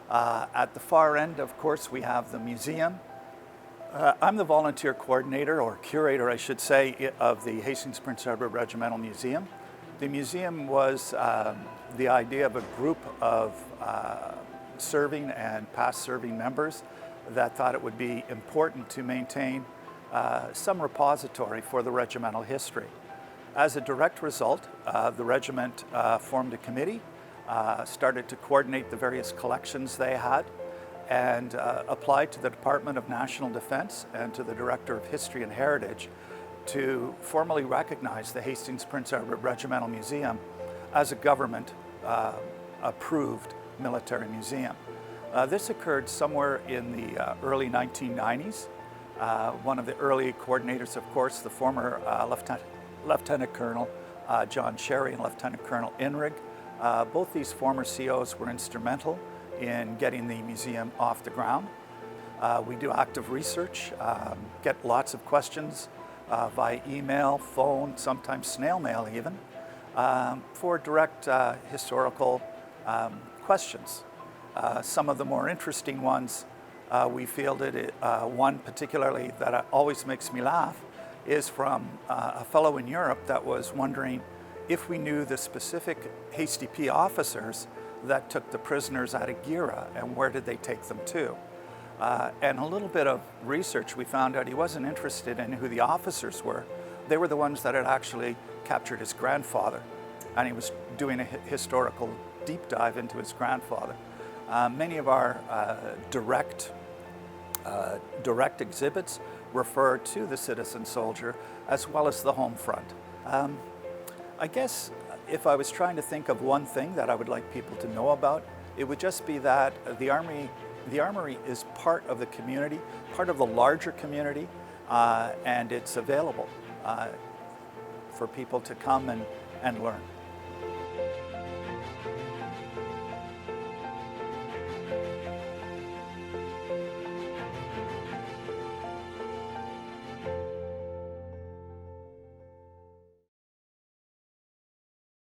At the far end, of course, we have the museum. I'm the volunteer coordinator, or curator, I should say, of the Hastings Prince Edward Regimental Museum. The museum was the idea of a group of serving and past serving members that thought it would be important to maintain some repository for the regimental history. As a direct result, the regiment formed a committee, started to coordinate the various collections they had, and applied to the Department of National Defense and to the Director of History and Heritage to formally recognize the Hastings Prince Edward Regimental Museum as a government approved military museum. This occurred somewhere in the early 1990s. One of the early coordinators, of course, the former Lieutenant Colonel John Sherry and Lieutenant Colonel Inrig. Both these former COs were instrumental in getting the museum off the ground. We do active research, get lots of questions via email, phone, sometimes snail mail even, for direct historical questions. Some of the more interesting ones we fielded, one particularly that always makes me laugh, is from a fellow in Europe that was wondering if we knew the specific Hasty P officers that took the prisoners out of Gira and where did they take them to. And a little bit of research, we found out he wasn't interested in who the officers were. They were the ones that had actually captured his grandfather, and he was doing a historical deep dive into his grandfather. Many of our direct exhibits refer to the citizen soldier as well as the home front. I guess if I was trying to think of one thing that I would like people to know about, it would just be that the Armoury is part of the community, part of the larger community, and it's available for people to come and learn.